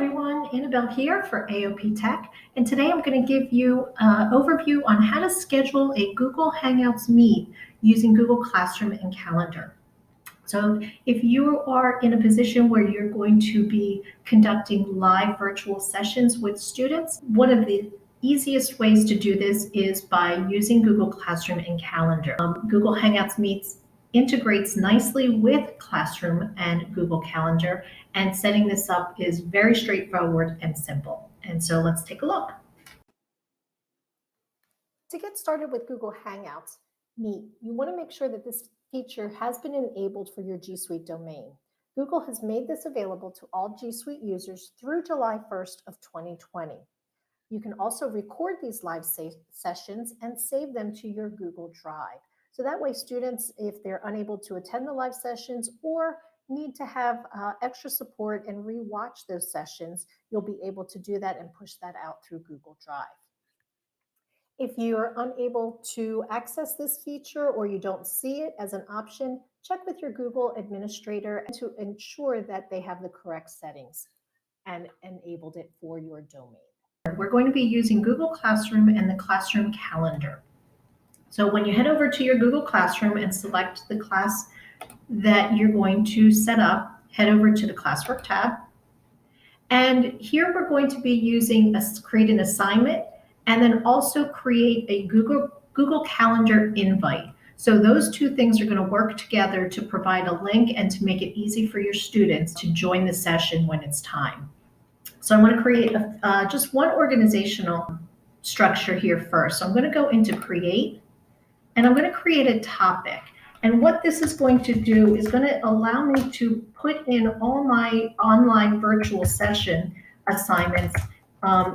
everyone, Annabelle here for AoP Tech, and today I'm going to give you an overview on how to schedule a Google Hangouts meet using Google Classroom and Calendar. So if you are in a position where you're going to be conducting live virtual sessions with students, one of the easiest ways to do this is by using Google Classroom and Calendar. Google Hangouts Meets integrates nicely with Classroom and Google Calendar, and setting this up is very straightforward and simple. And so let's take a look. To get started with Google Hangouts Meet, you want to make sure that this feature has been enabled for your G Suite domain. Google has made this available to all G Suite users through July 1st of 2020. You can also record these live sessions and save them to your Google Drive. So that way students, if they're unable to attend the live sessions or need to have extra support and re-watch those sessions, you'll be able to do that and push that out through Google Drive. If you're unable to access this feature or you don't see it as an option, check with your Google administrator to ensure that they have the correct settings and enabled it for your domain. We're going to be using Google Classroom and the Classroom Calendar. So when you head over to your Google Classroom and select the class that you're going to set up, head over to the Classwork tab. And here we're going to be create an assignment and then also create a Google Calendar invite. So those two things are going to work together to provide a link and to make it easy for your students to join the session when it's time. So I'm going to create just one organizational structure here first. So I'm going to go into Create, and I'm going to create a topic. And what this is going to do is going to allow me to put in all my online virtual session assignments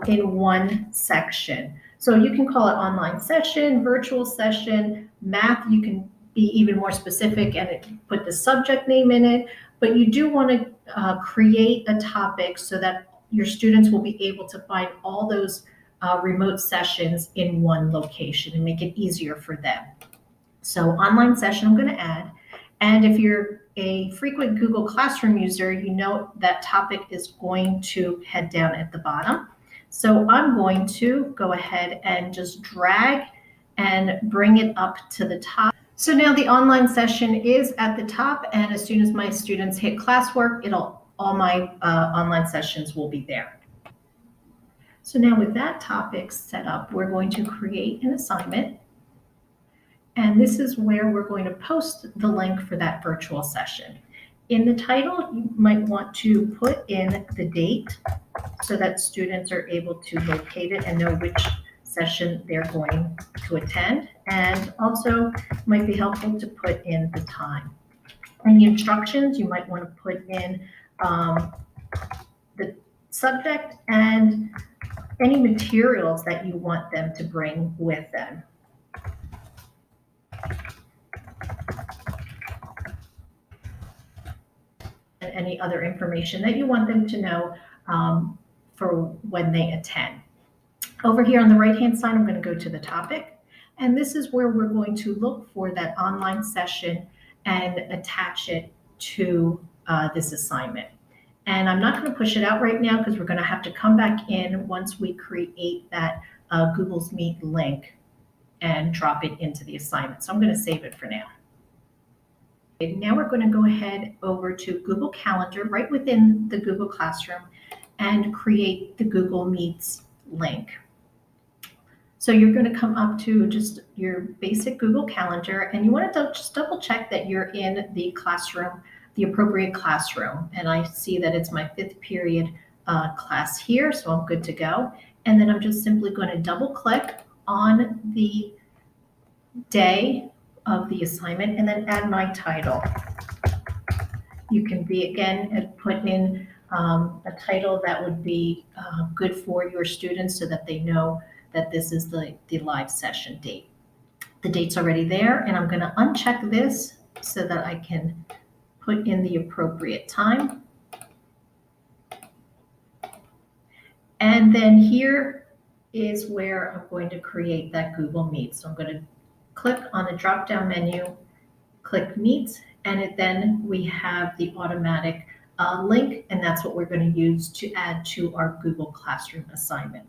in one section. So you can call it online session, virtual session, math. You can be even more specific and put the subject name in it. But you do want to create a topic so that your students will be able to find all those remote sessions in one location and make it easier for them. So online session I'm going to add, and if you're a frequent Google Classroom user, you know that topic is going to head down at the bottom. So I'm going to go ahead and just drag and bring it up to the top. So now the online session is at the top, and as soon as my students hit classwork, all my online sessions will be there. So now with that topic set up, we're going to create an assignment. And this is where we're going to post the link for that virtual session. In the title, you might want to put in the date so that students are able to locate it and know which session they're going to attend. And also might be helpful to put in the time. In the instructions, you might want to put in the subject and any materials that you want them to bring with them. And any other information that you want them to know for when they attend. Over here on the right-hand side, I'm going to go to the topic, and this is where we're going to look for that online session and attach it to this assignment. And I'm not going to push it out right now because we're going to have to come back in once we create that Google's Meet link and drop it into the assignment. So I'm going to save it for now. Now we're going to go ahead over to Google Calendar right within the Google Classroom and create the Google Meets link. So you're going to come up to just your basic Google Calendar, and you want to just double check that you're in the classroom, the appropriate classroom. And I see that it's my 5th period class here, so I'm good to go. And then I'm just simply going to double click on the day of the assignment and then add my title. You can put in a title that would be good for your students so that they know that this is the live session date. The date's already there, and I'm going to uncheck this so that I can put in the appropriate time. And then here is where I'm going to create that Google Meet. So I'm going to click on the drop-down menu, click Meet, and then we have the automatic link, and that's what we're going to use to add to our Google Classroom assignment.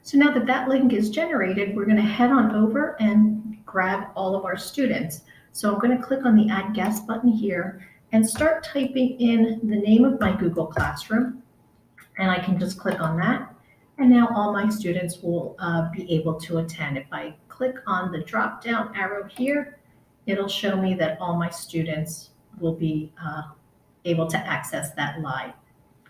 So now that that link is generated, we're going to head on over and grab all of our students. So I'm going to click on the Add Guest button here and start typing in the name of my Google Classroom, and I can just click on that. And now all my students will be able to attend. If I click on the drop-down arrow here, it'll show me that all my students will be able to access that live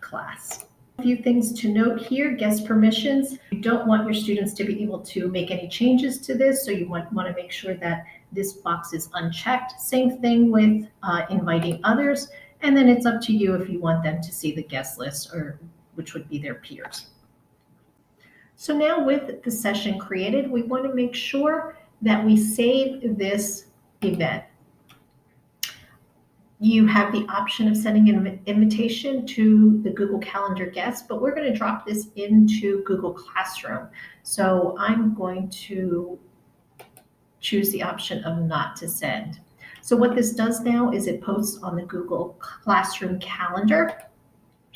class. A few things to note here: guest permissions. You don't want your students to be able to make any changes to this, so you want to make sure that this box is unchecked. Same thing with inviting others, and then it's up to you if you want them to see the guest list, or which would be their peers. So now with the session created, we want to make sure that we save this event. You have the option of sending an invitation to the Google Calendar guest, but we're going to drop this into Google Classroom. So I'm going to choose the option of not to send. So what this does now is it posts on the Google Classroom calendar.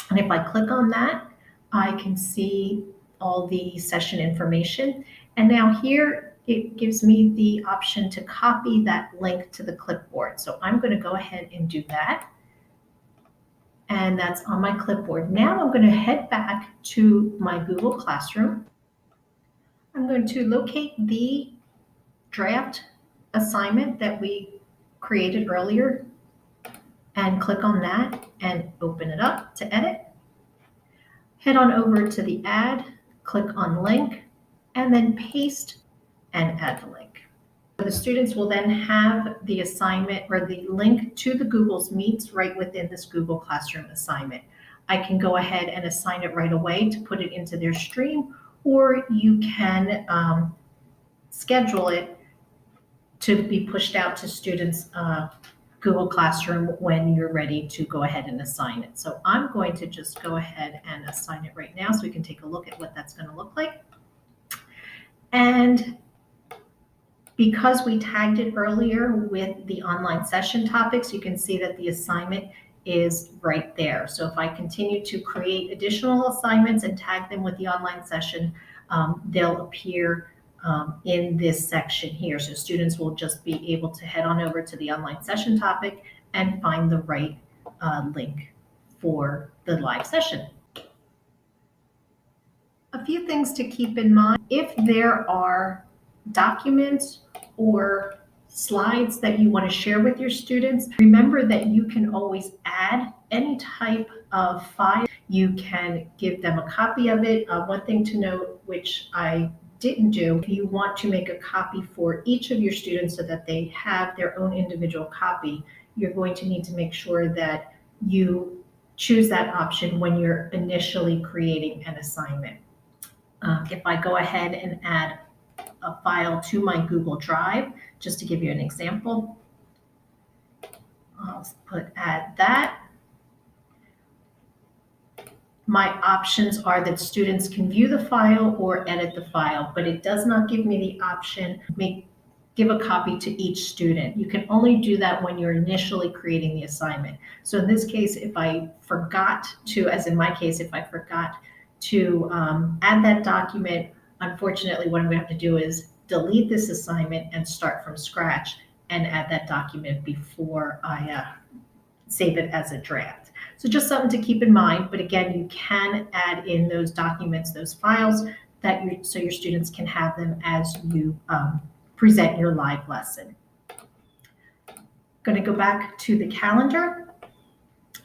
And if I click on that, I can see all the session information. And now here, it gives me the option to copy that link to the clipboard. So I'm going to go ahead and do that. And that's on my clipboard. Now I'm going to head back to my Google Classroom. I'm going to locate the draft assignment that we created earlier and click on that and open it up to edit. Head on over to the add, click on link, and then paste and add the link. The students will then have the assignment or the link to the Google's Meets right within this Google Classroom assignment. I can go ahead and assign it right away to put it into their stream, or you can schedule it to be pushed out to students' Google Classroom when you're ready to go ahead and assign it. So I'm going to just go ahead and assign it right now so we can take a look at what that's going to look like. And because we tagged it earlier with the online session topics, you can see that the assignment is right there. So if I continue to create additional assignments and tag them with the online session, they'll appear in this section here. So students will just be able to head on over to the online session topic and find the right link for the live session. A few things to keep in mind: if there are documents or slides that you want to share with your students, remember that you can always add any type of file. You can give them a copy of it. One thing to note, which I didn't do, if you want to make a copy for each of your students so that they have their own individual copy, you're going to need to make sure that you choose that option when you're initially creating an assignment. If I go ahead and add a file to my Google Drive, just to give you an example, I'll add that. My options are that students can view the file or edit the file, but it does not give me the option to give a copy to each student. You can only do that when you're initially creating the assignment. So in this case, if I forgot to, as in my case, if I forgot to add that document, unfortunately, what I'm going to have to do is delete this assignment and start from scratch and add that document before I save it as a draft. So just something to keep in mind. But again, you can add in those documents, those files, so your students can have them as you present your live lesson. I'm going to go back to the calendar.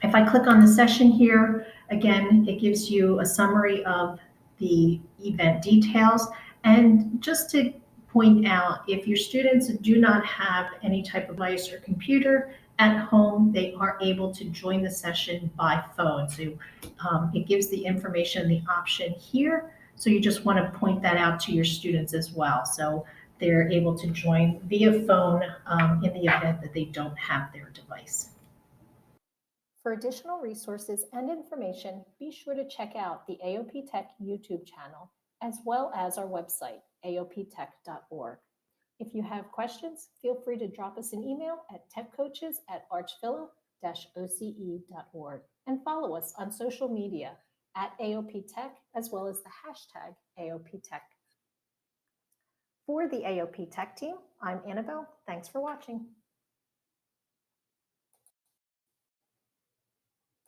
If I click on the session here, again, it gives you a summary of the event details. And just to point out, if your students do not have any type of device or computer at home, they are able to join the session by phone. So it gives the information, the option here. So you just want to point that out to your students as well. So they're able to join via phone in the event that they don't have their device. For additional resources and information, be sure to check out the AoP Tech YouTube channel, as well as our website, aoptech.org. If you have questions, feel free to drop us an email at techcoaches@archphilo.edu. and follow us on social media at AOP Tech as well as the hashtag AOP Tech. For the AOP Tech team, I'm Annabelle. Thanks for watching.